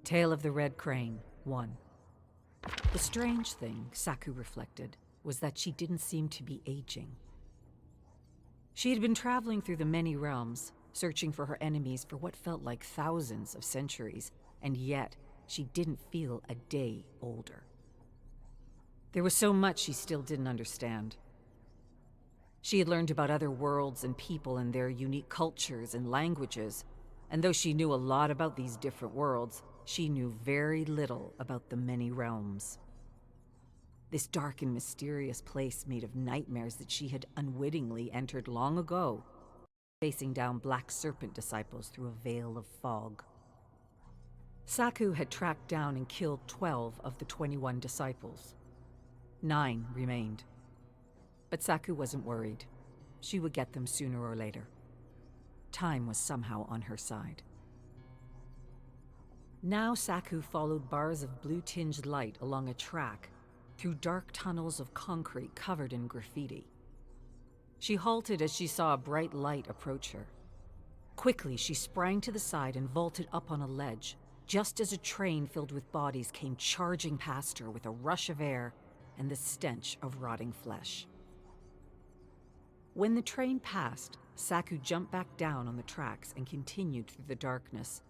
Tale of the Redcrane, 1. The strange thing, Saku reflected, was that she didn't seem to be aging. She had been traveling through the many realms, searching for her enemies for what felt like thousands of centuries, and yet she didn't feel a day older. There was so much she still didn't understand. She had learned about other worlds and people and their unique cultures and languages, and though she knew a lot about these different worlds, she knew very little about the many realms. This dark and mysterious place made of nightmares that she had unwittingly entered long ago, facing down black serpent disciples through a veil of fog. Saku had tracked down and killed 12 of the 21 disciples. 9 remained. But Saku wasn't worried. She would get them sooner or later. Time was somehow on her side. Now Saku followed bars of blue-tinged light along a track through dark tunnels of concrete covered in graffiti. She halted as she saw a bright light approach her. Quickly, she sprang to the side and vaulted up on a ledge, just as a train filled with bodies came charging past her with a rush of air and the stench of rotting flesh. When the train passed, Saku jumped back down on the tracks and continued through the darkness,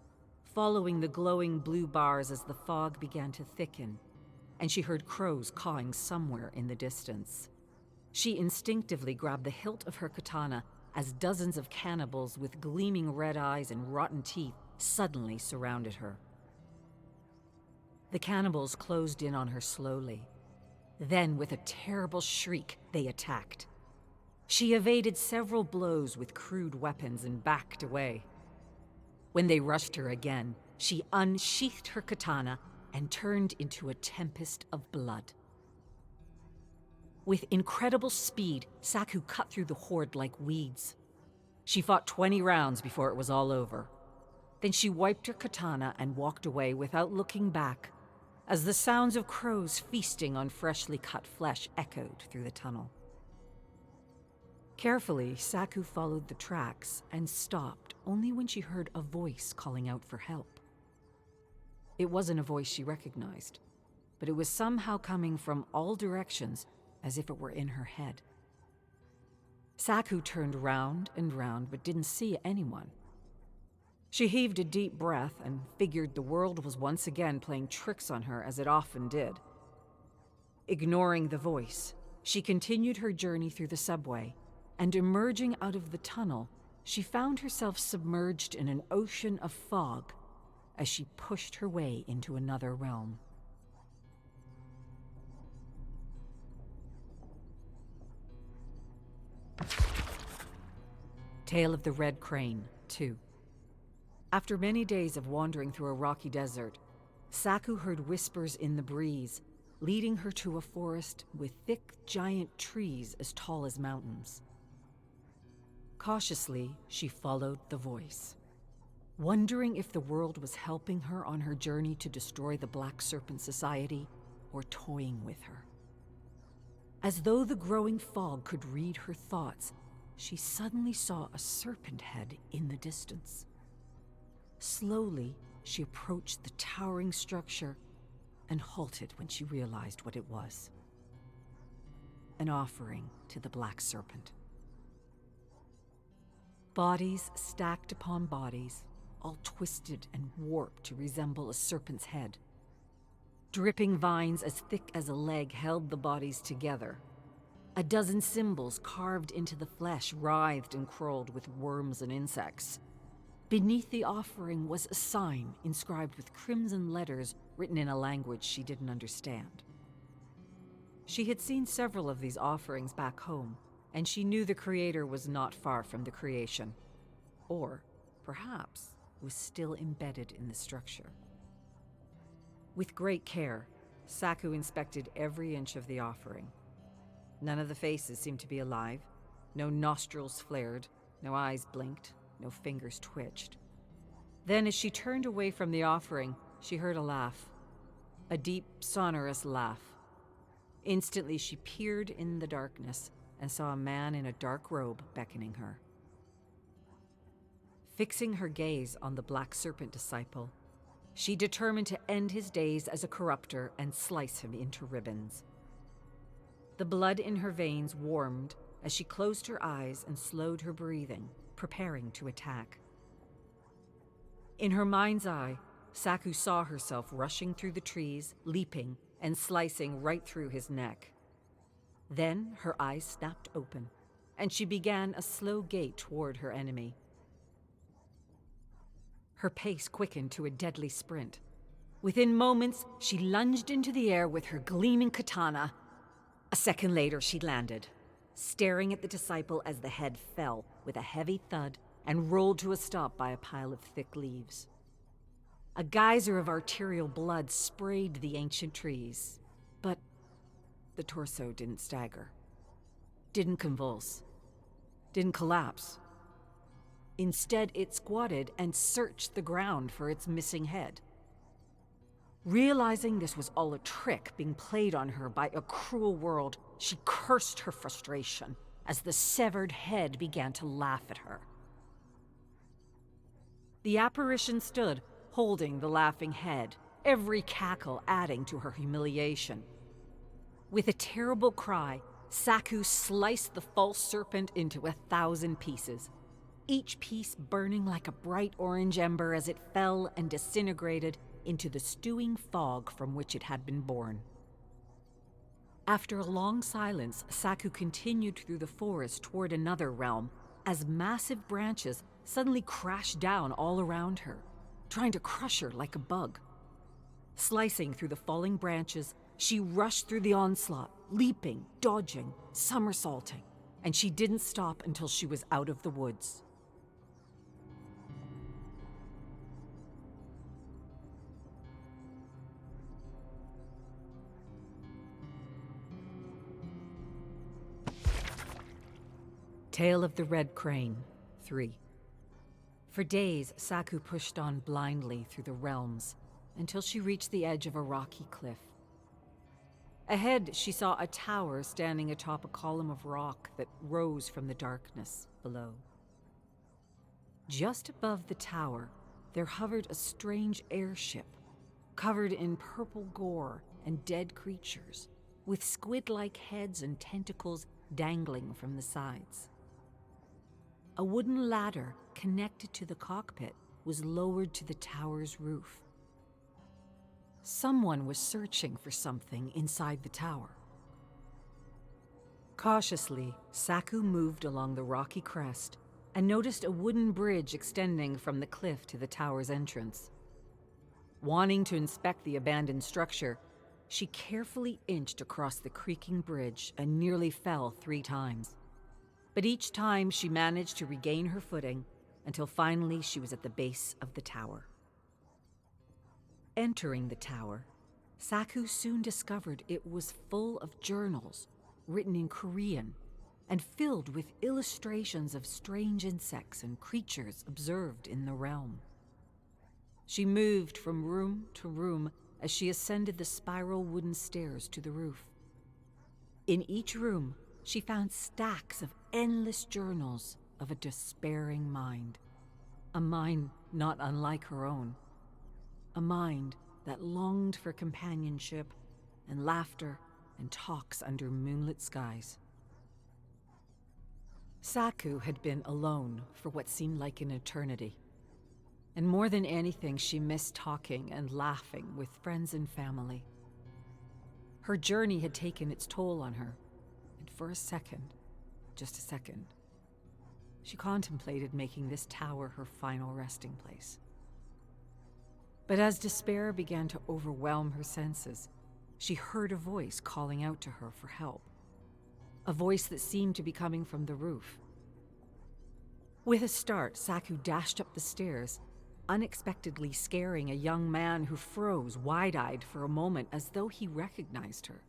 following the glowing blue bars as the fog began to thicken, and she heard crows cawing somewhere in the distance. She instinctively grabbed the hilt of her katana as dozens of cannibals with gleaming red eyes and rotten teeth suddenly surrounded her. The cannibals closed in on her slowly. Then, with a terrible shriek, they attacked. She evaded several blows with crude weapons and backed away. When they rushed her again, she unsheathed her katana and turned into a tempest of blood. With incredible speed, Saku cut through the horde like weeds. She fought 20 rounds before it was all over. Then she wiped her katana and walked away without looking back, as the sounds of crows feasting on freshly cut flesh echoed through the tunnel. Carefully, Saku followed the tracks and stopped only when she heard a voice calling out for help. It wasn't a voice she recognized, but it was somehow coming from all directions, as if it were in her head. Saku turned round and round but didn't see anyone. She heaved a deep breath and figured the world was once again playing tricks on her, as it often did. Ignoring the voice, she continued her journey through the subway, and emerging out of the tunnel, she found herself submerged in an ocean of fog as she pushed her way into another realm. Tale of the Redcrane, 2. After many days of wandering through a rocky desert, Saku heard whispers in the breeze, leading her to a forest with thick, giant trees as tall as mountains. Cautiously, she followed the voice, wondering if the world was helping her on her journey to destroy the Black Serpent Society or toying with her. As though the growing fog could read her thoughts, she suddenly saw a serpent head in the distance. Slowly, she approached the towering structure and halted when she realized what it was. An offering to the Black Serpent. Bodies stacked upon bodies, all twisted and warped to resemble a serpent's head. Dripping vines as thick as a leg held the bodies together. A dozen symbols carved into the flesh writhed and crawled with worms and insects. Beneath the offering was a sign inscribed with crimson letters written in a language she didn't understand. She had seen several of these offerings back home, and she knew the creator was not far from the creation, or perhaps was still embedded in the structure. With great care, Saku inspected every inch of the offering. None of the faces seemed to be alive. No nostrils flared, no eyes blinked, no fingers twitched. Then, as she turned away from the offering, she heard a laugh. A deep, sonorous laugh. Instantly, she peered in the darkness and saw a man in a dark robe beckoning her. Fixing her gaze on the Black Serpent disciple, She determined to end his days as a corruptor and slice him into ribbons. The blood in her veins warmed as she closed her eyes and slowed her breathing, preparing to attack. In her mind's eye, Saku saw herself rushing through the trees, leaping, and slicing right through his neck. Then her eyes snapped open, and she began a slow gait toward her enemy. Her pace quickened to a deadly sprint. Within moments, she lunged into the air with her gleaming katana. A second later, she landed, staring at the disciple as the head fell with a heavy thud and rolled to a stop by a pile of thick leaves. A geyser of arterial blood sprayed the ancient trees, but the torso didn't stagger, didn't convulse, didn't collapse. Instead, it squatted and searched the ground for its missing head. Realizing this was all a trick being played on her by a cruel world, she cursed her frustration as the severed head began to laugh at her. The apparition stood, holding the laughing head, every cackle adding to her humiliation. With a terrible cry, Saku sliced the false serpent into 1,000 pieces, each piece burning like a bright orange ember as it fell and disintegrated into the stewing fog from which it had been born. After a long silence, Saku continued through the forest toward another realm as massive branches suddenly crashed down all around her, trying to crush her like a bug. Slicing through the falling branches, she rushed through the onslaught, leaping, dodging, somersaulting, and she didn't stop until she was out of the woods. Tale of the Redcrane, 3. For days, Saku pushed on blindly through the realms until she reached the edge of a rocky cliff. Ahead, she saw a tower standing atop a column of rock that rose from the darkness below. Just above the tower, there hovered a strange airship, covered in purple gore and dead creatures, with squid-like heads and tentacles dangling from the sides. A wooden ladder connected to the cockpit was lowered to the tower's roof. Someone was searching for something inside the tower. Cautiously, Saku moved along the rocky crest and noticed a wooden bridge extending from the cliff to the tower's entrance. Wanting to inspect the abandoned structure, she carefully inched across the creaking bridge and nearly fell 3 times. But each time she managed to regain her footing until finally she was at the base of the tower. Entering the tower, Saku soon discovered it was full of journals written in Korean and filled with illustrations of strange insects and creatures observed in the realm. She moved from room to room as she ascended the spiral wooden stairs to the roof. In each room, she found stacks of endless journals of a despairing mind. A mind not unlike her own. A mind that longed for companionship and laughter and talks under moonlit skies. Saku had been alone for what seemed like an eternity. And more than anything, she missed talking and laughing with friends and family. Her journey had taken its toll on her. For a second, just a second, she contemplated making this tower her final resting place. But as despair began to overwhelm her senses, she heard a voice calling out to her for help. A voice that seemed to be coming from the roof. With a start, Saku dashed up the stairs, unexpectedly scaring a young man who froze wide-eyed for a moment as though he recognized her.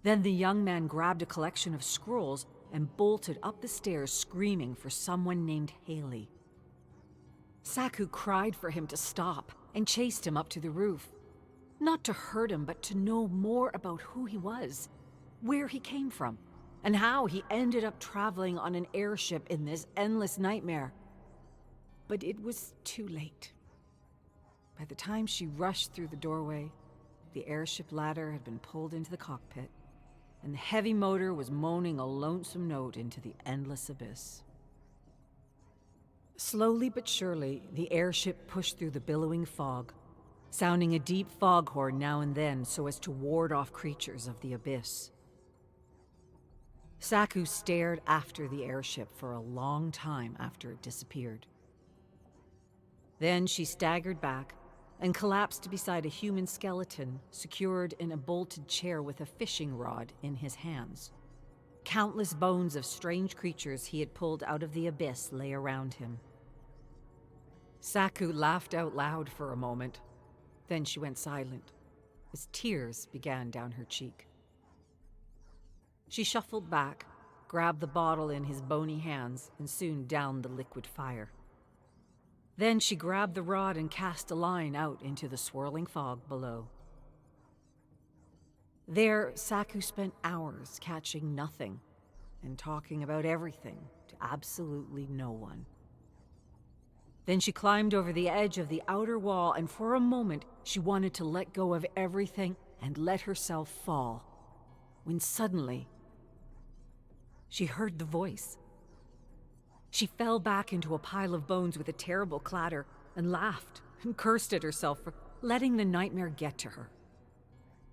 Then the young man grabbed a collection of scrolls and bolted up the stairs screaming for someone named Haley. Saku cried for him to stop and chased him up to the roof. Not to hurt him, but to know more about who he was, where he came from, and how he ended up traveling on an airship in this endless nightmare. But it was too late. By the time she rushed through the doorway, the airship ladder had been pulled into the cockpit, and the heavy motor was moaning a lonesome note into the endless abyss. Slowly but surely, the airship pushed through the billowing fog, sounding a deep foghorn now and then so as to ward off creatures of the abyss. Saku stared after the airship for a long time after it disappeared. Then she staggered back and collapsed beside a human skeleton secured in a bolted chair with a fishing rod in his hands. Countless bones of strange creatures he had pulled out of the abyss lay around him. Saku laughed out loud for a moment. Then she went silent, as tears began down her cheek. She shuffled back, grabbed the bottle in his bony hands, and soon downed the liquid fire. Then she grabbed the rod and cast a line out into the swirling fog below. There, Saku spent hours catching nothing and talking about everything to absolutely no one. Then she climbed over the edge of the outer wall, and for a moment she wanted to let go of everything and let herself fall, when suddenly she heard the voice. She fell back into a pile of bones with a terrible clatter and laughed and cursed at herself for letting the nightmare get to her.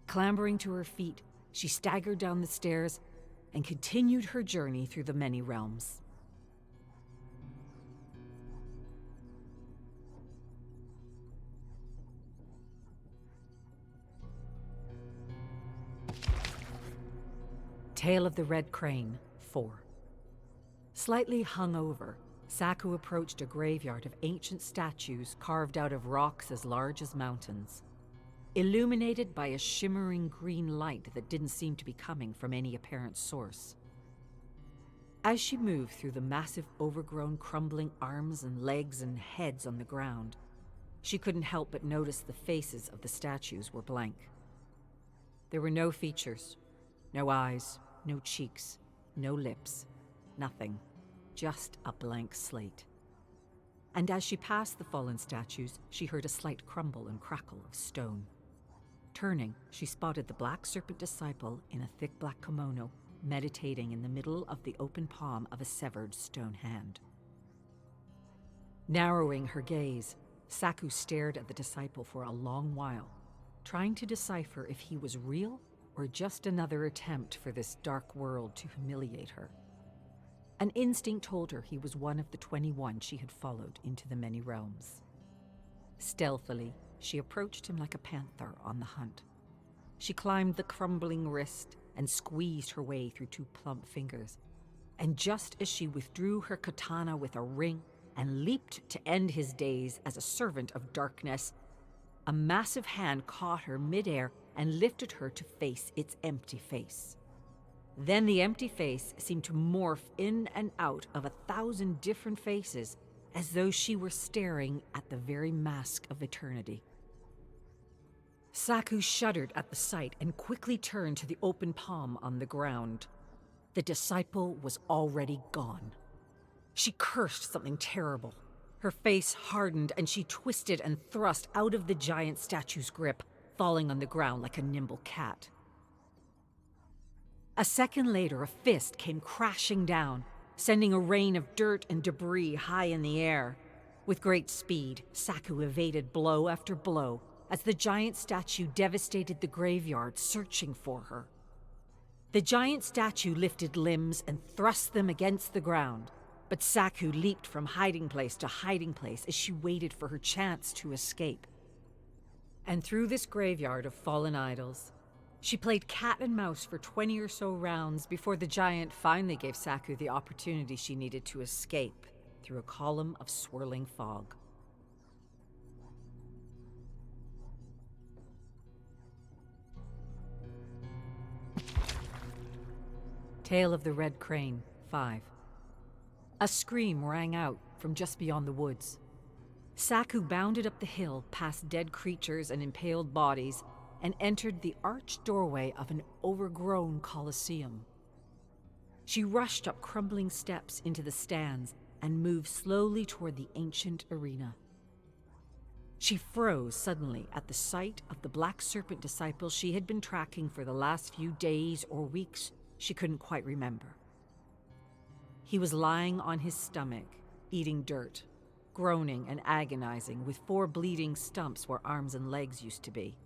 Clambering to her feet, she staggered down the stairs and continued her journey through the many realms. Tale of the Redcrane, 4. Slightly hungover, Saku approached a graveyard of ancient statues carved out of rocks as large as mountains, illuminated by a shimmering green light that didn't seem to be coming from any apparent source. As she moved through the massive, overgrown, crumbling arms and legs and heads on the ground, she couldn't help but notice the faces of the statues were blank. There were no features, no eyes, no cheeks, no lips. Nothing, just a blank slate. And as she passed the fallen statues, she heard a slight crumble and crackle of stone. Turning, she spotted the black serpent disciple in a thick black kimono, meditating in the middle of the open palm of a severed stone hand. Narrowing her gaze, Saku stared at the disciple for a long while, trying to decipher if he was real or just another attempt for this dark world to humiliate her. An instinct told her he was one of the 21 she had followed into the many realms. Stealthily, she approached him like a panther on the hunt. She climbed the crumbling wrist and squeezed her way through 2 plump fingers. And just as she withdrew her katana with a ring and leaped to end his days as a servant of darkness, a massive hand caught her midair and lifted her to face its empty face. Then the empty face seemed to morph in and out of 1,000 different faces, as though she were staring at the very mask of eternity. Saku shuddered at the sight and quickly turned to the open palm on the ground. The disciple was already gone. She cursed something terrible. Her face hardened and she twisted and thrust out of the giant statue's grip, falling on the ground like a nimble cat. A second later, a fist came crashing down, sending a rain of dirt and debris high in the air. With great speed, Saku evaded blow after blow as the giant statue devastated the graveyard, searching for her. The giant statue lifted limbs and thrust them against the ground, but Saku leaped from hiding place to hiding place as she waited for her chance to escape. And through this graveyard of fallen idols, she played cat and mouse for 20 or so rounds before the giant finally gave Saku the opportunity she needed to escape through a column of swirling fog. Tale of the Redcrane, 5. A scream rang out from just beyond the woods. Saku bounded up the hill past dead creatures and impaled bodies and entered the arched doorway of an overgrown coliseum. She rushed up crumbling steps into the stands and moved slowly toward the ancient arena. She froze suddenly at the sight of the black serpent disciple she had been tracking for the last few days or weeks she couldn't quite remember. He was lying on his stomach, eating dirt, groaning and agonizing with 4 bleeding stumps where arms and legs used to be.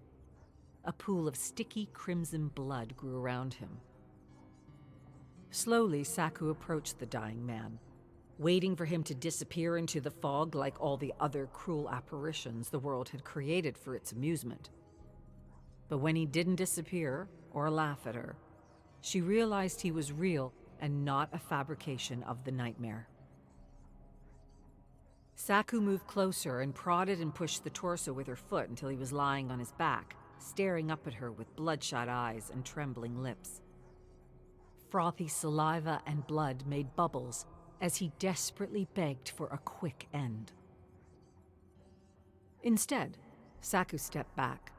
A pool of sticky crimson blood grew around him. Slowly, Saku approached the dying man, waiting for him to disappear into the fog like all the other cruel apparitions the world had created for its amusement. But when he didn't disappear or laugh at her, she realized he was real and not a fabrication of the nightmare. Saku moved closer and prodded and pushed the torso with her foot until he was lying on his back, staring up at her with bloodshot eyes and trembling lips. Frothy saliva and blood made bubbles as he desperately begged for a quick end. Instead, Saku stepped back,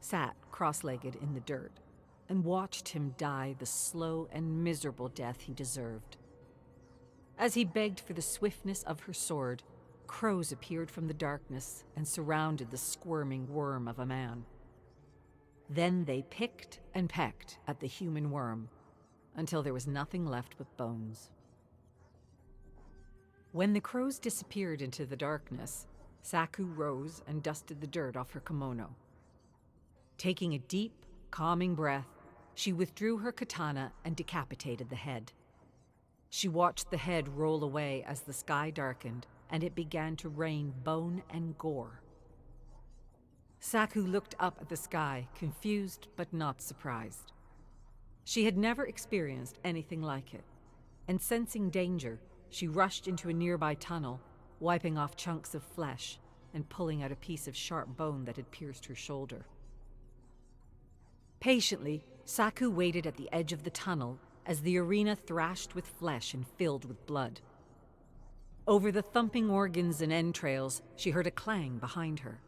sat cross-legged in the dirt, and watched him die the slow and miserable death he deserved. As he begged for the swiftness of her sword, crows appeared from the darkness and surrounded the squirming worm of a man. Then they picked and pecked at the human worm until there was nothing left but bones. When the crows disappeared into the darkness, Saku rose and dusted the dirt off her kimono. Taking a deep, calming breath, she withdrew her katana and decapitated the head. She watched the head roll away as the sky darkened and it began to rain bone and gore. Saku looked up at the sky, confused but not surprised. She had never experienced anything like it, and sensing danger, she rushed into a nearby tunnel, wiping off chunks of flesh and pulling out a piece of sharp bone that had pierced her shoulder. Patiently, Saku waited at the edge of the tunnel as the arena thrashed with flesh and filled with blood. Over the thumping organs and entrails, she heard a clang behind her.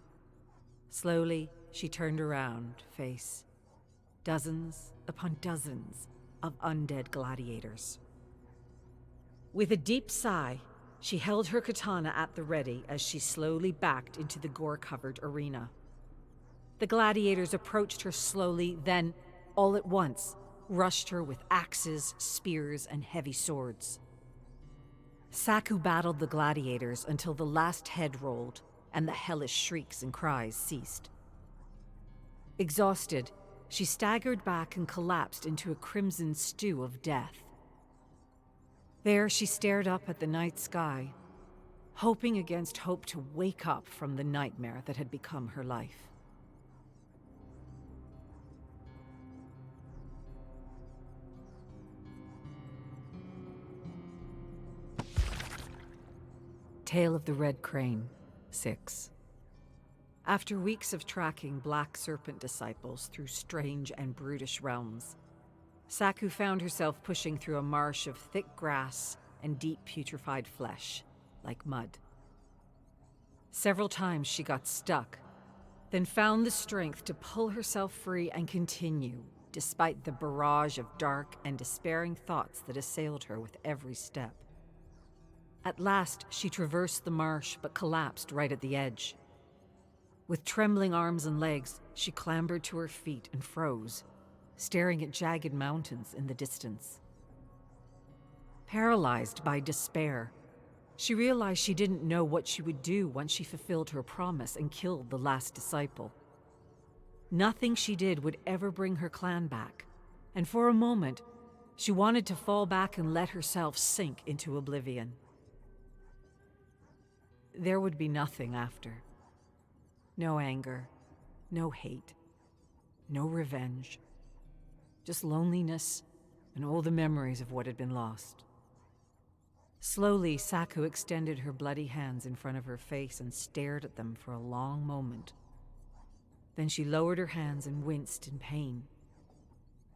Slowly, she turned around, face dozens upon dozens of undead gladiators. With a deep sigh, she held her katana at the ready as she slowly backed into the gore-covered arena. The gladiators approached her slowly, then, all at once, rushed her with axes, spears, and heavy swords. Saku battled the gladiators until the last head rolled and the hellish shrieks and cries ceased. Exhausted, she staggered back and collapsed into a crimson stew of death. There she stared up at the night sky, hoping against hope to wake up from the nightmare that had become her life. Tale of the Redcrane, 6. After weeks of tracking black serpent disciples through strange and brutish realms, Saku found herself pushing through a marsh of thick grass and deep putrefied flesh, like mud. Several times she got stuck, then found the strength to pull herself free and continue, despite the barrage of dark and despairing thoughts that assailed her with every step. At last, she traversed the marsh but collapsed right at the edge. With trembling arms and legs, she clambered to her feet and froze, staring at jagged mountains in the distance. Paralyzed by despair, she realized she didn't know what she would do once she fulfilled her promise and killed the last disciple. Nothing she did would ever bring her clan back, and for a moment, she wanted to fall back and let herself sink into oblivion. There would be nothing after. No anger, no hate, no revenge. Just loneliness and all the memories of what had been lost. Slowly, Saku extended her bloody hands in front of her face and stared at them for a long moment. Then she lowered her hands and winced in pain.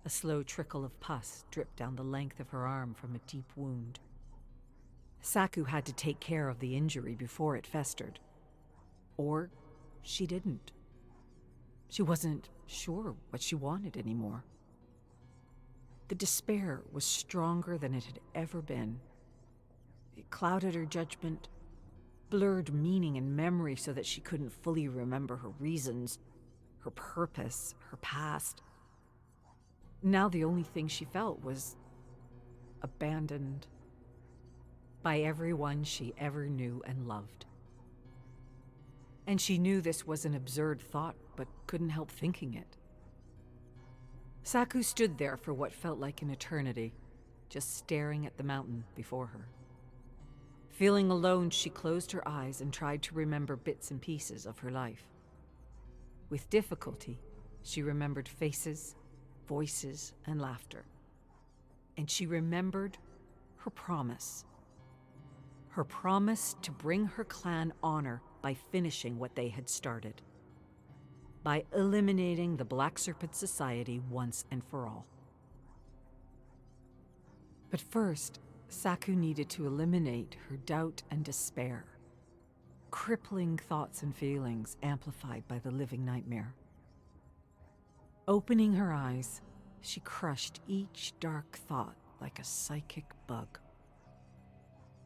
A slow trickle of pus dripped down the length of her arm from a deep wound. Saku had to take care of the injury before it festered. Or she didn't. She wasn't sure what she wanted anymore. The despair was stronger than it had ever been. It clouded her judgment, blurred meaning and memory so that she couldn't fully remember her reasons, her purpose, her past. Now the only thing she felt was abandoned by everyone she ever knew and loved. And she knew this was an absurd thought, but couldn't help thinking it. Saku stood there for what felt like an eternity, just staring at the mountain before her. Feeling alone, she closed her eyes and tried to remember bits and pieces of her life. With difficulty, she remembered faces, voices, and laughter. And she remembered her promise. Her promise to bring her clan honor by finishing what they had started. By eliminating the Black Serpent Society once and for all. But first, Saku needed to eliminate her doubt and despair. Crippling thoughts and feelings amplified by the living nightmare. Opening her eyes, she crushed each dark thought like a psychic bug.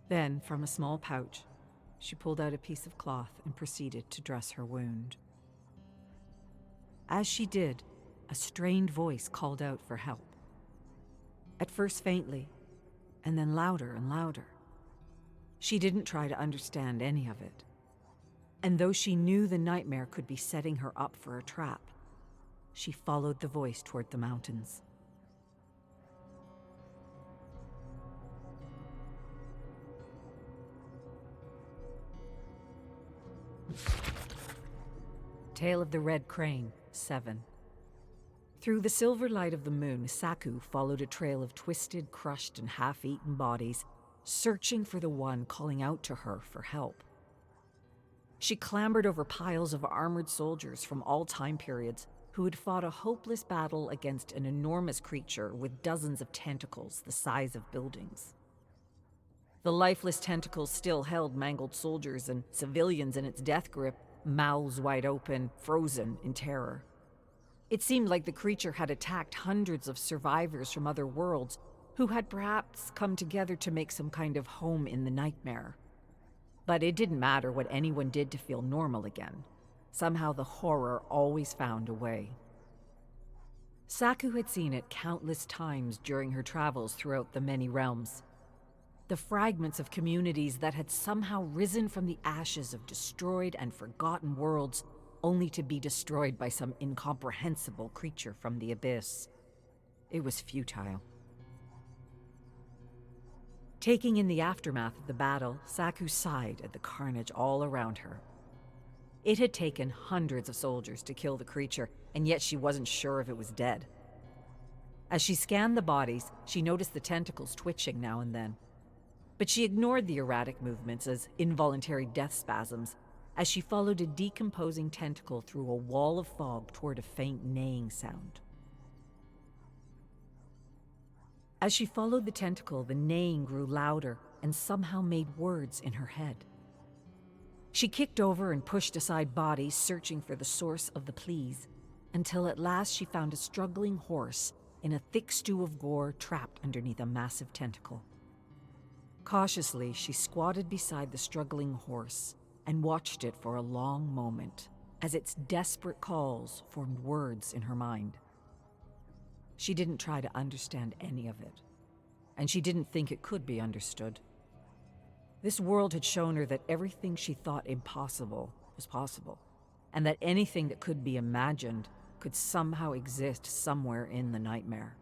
Then, from a small pouch, she pulled out a piece of cloth and proceeded to dress her wound. As she did, a strained voice called out for help. At first faintly, and then louder and louder. She didn't try to understand any of it. And though she knew the nightmare could be setting her up for a trap, she followed the voice toward the mountains. Tale of the Redcrane, 7. Through the silver light of the moon, Saku followed a trail of twisted, crushed, and half-eaten bodies, searching for the one calling out to her for help. She clambered over piles of armored soldiers from all time periods who had fought a hopeless battle against an enormous creature with dozens of tentacles the size of buildings. The lifeless tentacles still held mangled soldiers and civilians in its death grip, mouths wide open, frozen in terror. It seemed like the creature had attacked hundreds of survivors from other worlds who had perhaps come together to make some kind of home in the nightmare. But it didn't matter what anyone did to feel normal again. Somehow the horror always found a way. Saku had seen it countless times during her travels throughout the many realms. The fragments of communities that had somehow risen from the ashes of destroyed and forgotten worlds, only to be destroyed by some incomprehensible creature from the abyss. It was futile. Taking in the aftermath of the battle, Saku sighed at the carnage all around her. It had taken hundreds of soldiers to kill the creature, and yet she wasn't sure if it was dead. As she scanned the bodies, she noticed the tentacles twitching now and then. But she ignored the erratic movements as involuntary death spasms, as she followed a decomposing tentacle through a wall of fog toward a faint neighing sound. As she followed the tentacle, the neighing grew louder and somehow made words in her head. She kicked over and pushed aside bodies, searching for the source of the pleas, until at last she found a struggling horse in a thick stew of gore trapped underneath a massive tentacle. Cautiously, she squatted beside the struggling horse and watched it for a long moment as its desperate calls formed words in her mind. She didn't try to understand any of it, and she didn't think it could be understood. This world had shown her that everything she thought impossible was possible, and that anything that could be imagined could somehow exist somewhere in the nightmare.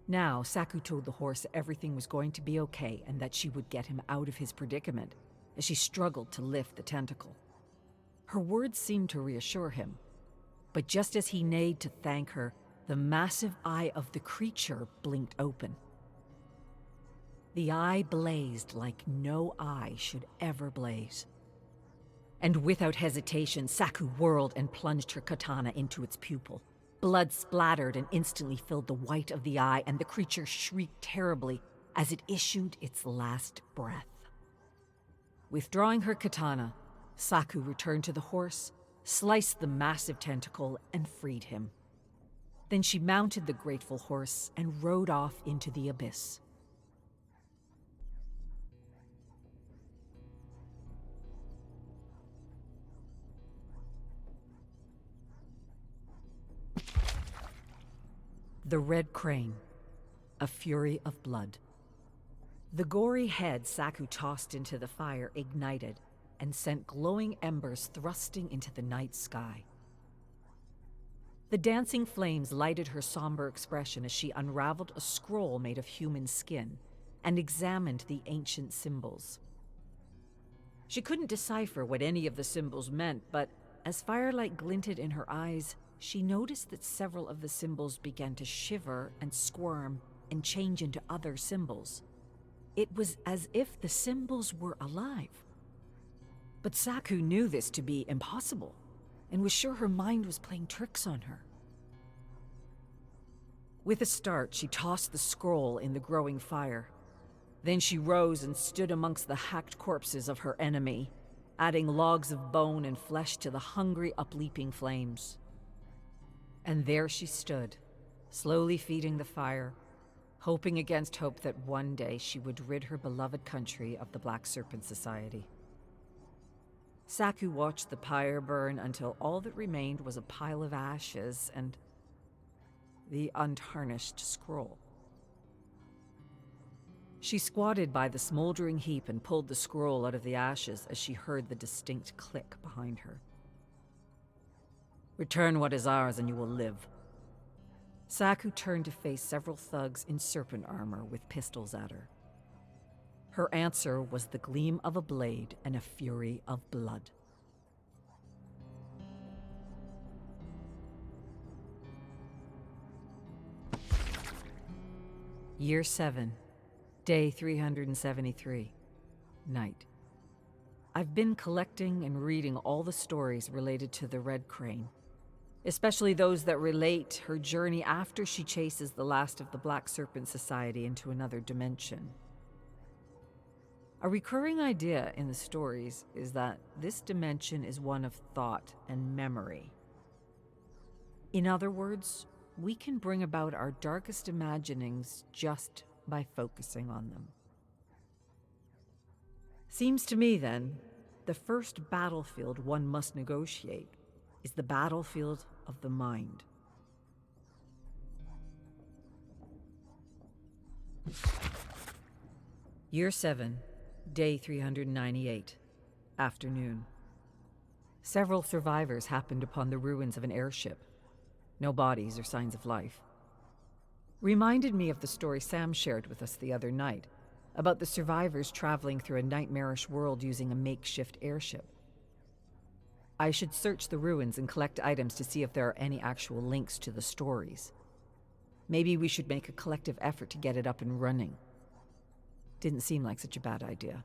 Now, Saku told the horse everything was going to be okay and that she would get him out of his predicament as she struggled to lift the tentacle. Her words seemed to reassure him, but just as he neighed to thank her, the massive eye of the creature blinked open. The eye blazed like no eye should ever blaze. And without hesitation, Saku whirled and plunged her katana into its pupil. Blood splattered and instantly filled the white of the eye, and the creature shrieked terribly as it issued its last breath. Withdrawing her katana, Saku returned to the horse, sliced the massive tentacle, and freed him. Then she mounted the grateful horse and rode off into the abyss. The Redcrane, a fury of blood. The gory head Saku tossed into the fire ignited and sent glowing embers thrusting into the night sky. The dancing flames lighted her somber expression as she unraveled a scroll made of human skin and examined the ancient symbols. She couldn't decipher what any of the symbols meant, but as firelight glinted in her eyes, she noticed that several of the symbols began to shiver and squirm and change into other symbols. It was as if the symbols were alive. But Saku knew this to be impossible, and was sure her mind was playing tricks on her. With a start, she tossed the scroll in the growing fire. Then she rose and stood amongst the hacked corpses of her enemy, adding logs of bone and flesh to the hungry, upleaping flames. And there she stood, slowly feeding the fire, hoping against hope that one day she would rid her beloved country of the Black Serpent Society. Saku watched the pyre burn until all that remained was a pile of ashes and the untarnished scroll. She squatted by the smoldering heap and pulled the scroll out of the ashes as she heard the distinct click behind her. "Return what is ours and you will live." Saku turned to face several thugs in serpent armor with pistols at her. Her answer was the gleam of a blade and a fury of blood. Year 7, Day 373, Night. I've been collecting and reading all the stories related to the Redcrane, especially those that relate her journey after she chases the last of the Black Serpent Society into another dimension. A recurring idea in the stories is that this dimension is one of thought and memory. In other words, we can bring about our darkest imaginings just by focusing on them. Seems to me, then, the first battlefield one must negotiate is the battlefield of the mind. Year 7, Day 398, Afternoon. Several survivors happened upon the ruins of an airship. No bodies or signs of life. Reminded me of the story Sam shared with us the other night, about the survivors traveling through a nightmarish world using a makeshift airship. I should search the ruins and collect items to see if there are any actual links to the stories. Maybe we should make a collective effort to get it up and running. Didn't seem like such a bad idea.